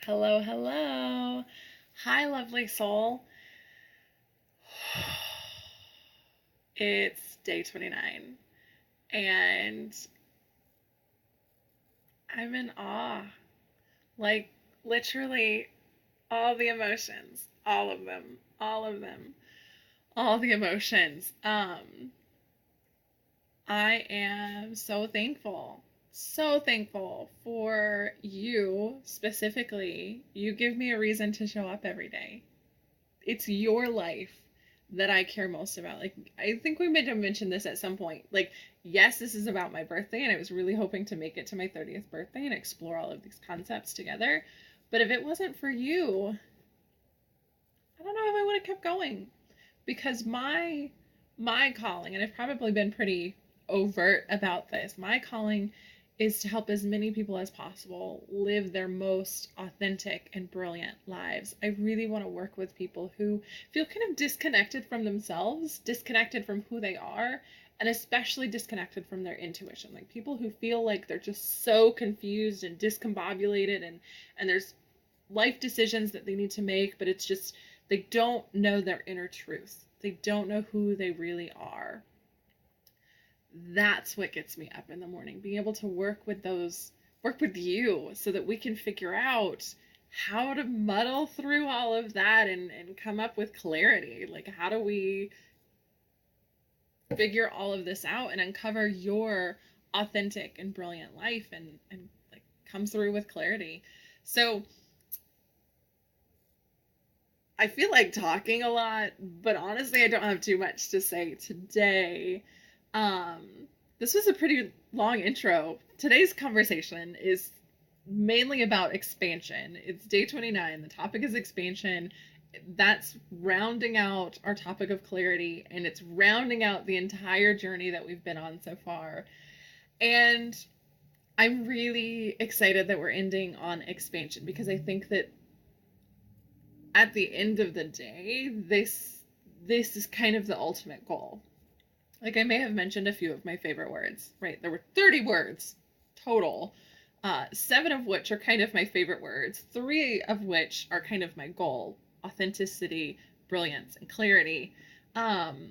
Hello, hello. Hi, lovely soul. It's day 29, and I'm in awe. Like, literally, all the emotions, all of them, all of them, all the emotions. I am so thankful for you specifically. You give me a reason to show up every day. It's your life that I care most about. Like, I think we meant to mention this at some point. Like, yes, this is about my birthday, and I was really hoping to make it to my 30th birthday and explore all of these concepts together. But if it wasn't for you, I don't know if I would have kept going because my calling, and I've probably been pretty overt about this, my calling is to help as many people as possible live their most authentic and brilliant lives. I really want to work with people who feel kind of disconnected from themselves, disconnected from who they are, and especially disconnected from their intuition. Like people who feel like they're just so confused and discombobulated and there's life decisions that they need to make, but it's just they don't know their inner truth. They don't know who they really are. That's what gets me up in the morning, being able to work with you so that we can figure out how to muddle through all of that and come up with clarity. Like, how do we figure all of this out and uncover your authentic and brilliant life and like come through with clarity? So I feel like talking a lot, but honestly, I don't have too much to say today. Um, this was a pretty long intro. Today's conversation is mainly about expansion. It's day 29. The topic is expansion. That's rounding out our topic of clarity, and it's rounding out the entire journey that we've been on so far. And I'm really excited that we're ending on expansion because I think that at the end of the day, this is kind of the ultimate goal. Like I may have mentioned a few of my favorite words, right? There were 30 words total, seven of which are kind of my favorite words, three of which are kind of my goal: authenticity, brilliance, and clarity. Um,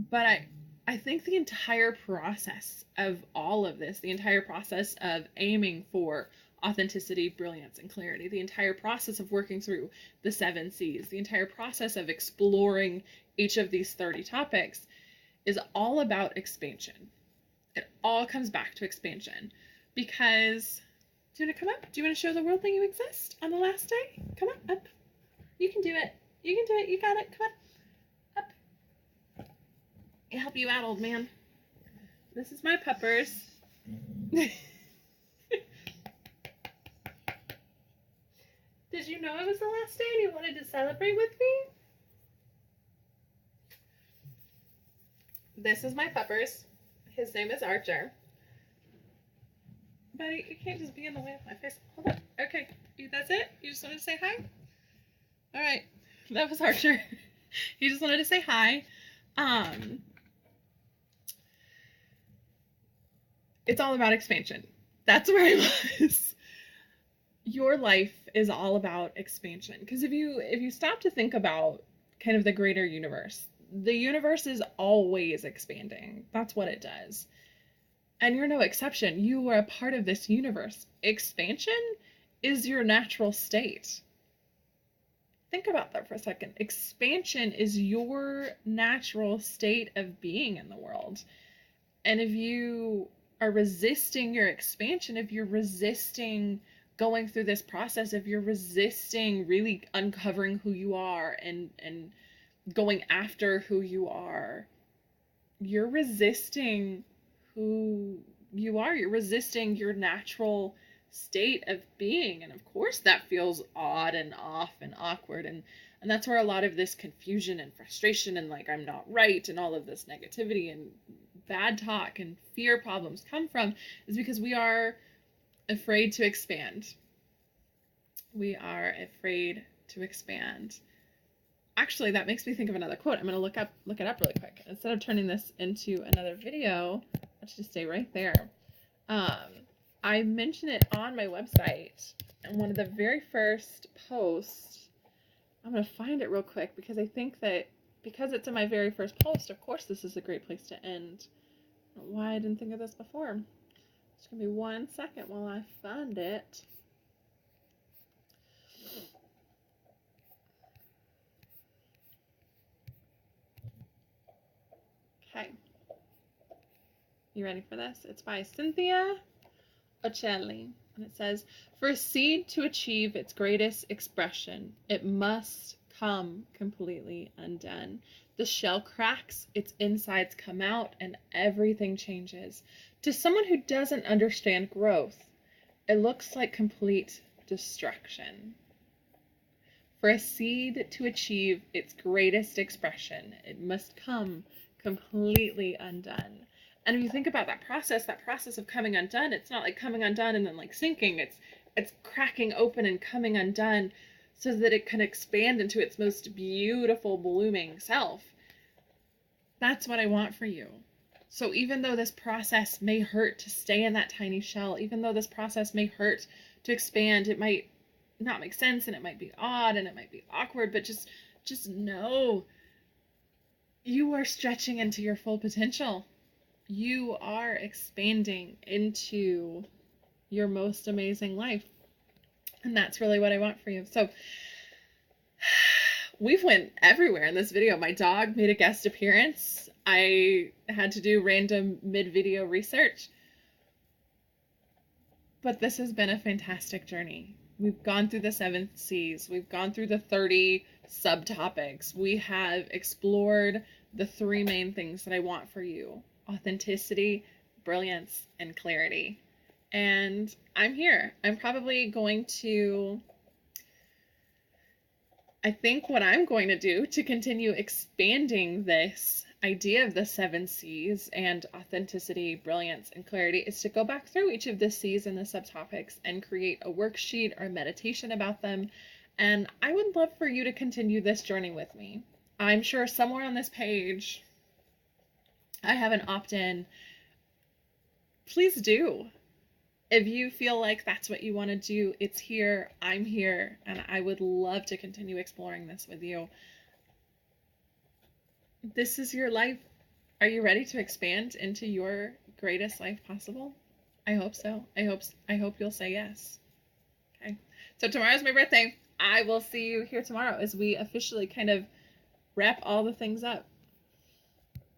but I think the entire process of all of this, the entire process of aiming for authenticity, brilliance, and clarity, the entire process of working through the seven C's, the entire process of exploring each of these 30 topics is all about expansion. It all comes back to expansion because do you want to come up? Do you want to show the world that you exist on the last day? Come on up. You can do it. You can do it. You got it. Come on up. I'll help you out, old man. This is my puppers. Did you know it was the last day and you wanted to celebrate with me? This is my puppers. His name is Archer. Buddy, you can't just be in the way of my face. Hold on. Okay, that's it? You just wanted to say hi? Alright, that was Archer. He just wanted to say hi. It's all about expansion. That's where I was. Your life is all about expansion. Because if you stop to think about kind of the greater universe, the universe is always expanding. That's what it does. And you're no exception. You are a part of this universe. Expansion is your natural state. Think about that for a second. Expansion is your natural state of being in the world. And if you are resisting your expansion, if you're resisting going through this process, if you're resisting really uncovering who you are and going after who you are, you're resisting who you are. You're resisting your natural state of being. And of course that feels odd and off and awkward. And that's where a lot of this confusion and frustration and like I'm not right and all of this negativity and bad talk and fear problems come from, is because we are afraid to expand. We are afraid to expand. Actually, that makes me think of another quote. I'm going to look it up really quick. Instead of turning this into another video, let's just stay right there. I mention it on my website. And one of the very first posts, I'm going to find it real quick because I think that because it's in my very first post, of course this is a great place to end. I don't know why I didn't think of this before. Just give me 1 second while I find it. Okay. You ready for this? It's by Cynthia Ocelli. And it says, for a seed to achieve its greatest expression, it must come completely undone. The shell cracks, its insides come out, and everything changes. To someone who doesn't understand growth, it looks like complete destruction. For a seed to achieve its greatest expression, it must come completely undone. And if you think about that process of coming undone, it's not like coming undone and then like sinking. It's cracking open and coming undone so that it can expand into its most beautiful blooming self. That's what I want for you. So even though this process may hurt to stay in that tiny shell, even though this process may hurt to expand, it might not make sense and it might be odd and it might be awkward, but just know you are stretching into your full potential. You are expanding into your most amazing life. And that's really what I want for you. So we've went everywhere in this video. My dog made a guest appearance. I had to do random mid-video research. But this has been a fantastic journey. We've gone through the 7 C's. We've gone through the 30 subtopics. We have explored the 3 main things that I want for you: authenticity, brilliance, and clarity. And I'm here. I'm probably going to, I think what I'm going to do to continue expanding this idea of the 7 C's and authenticity, brilliance, and clarity is to go back through each of the C's and the subtopics and create a worksheet or a meditation about them. And I would love for you to continue this journey with me. I'm sure somewhere on this page I have an opt-in. Please do. If you feel like that's what you want to do, it's here, I'm here, and I would love to continue exploring this with you. This is your life. Are you ready to expand into your greatest life possible? I hope so. I hope you'll say yes. Okay. So tomorrow's my birthday. I will see you here tomorrow as we officially kind of wrap all the things up.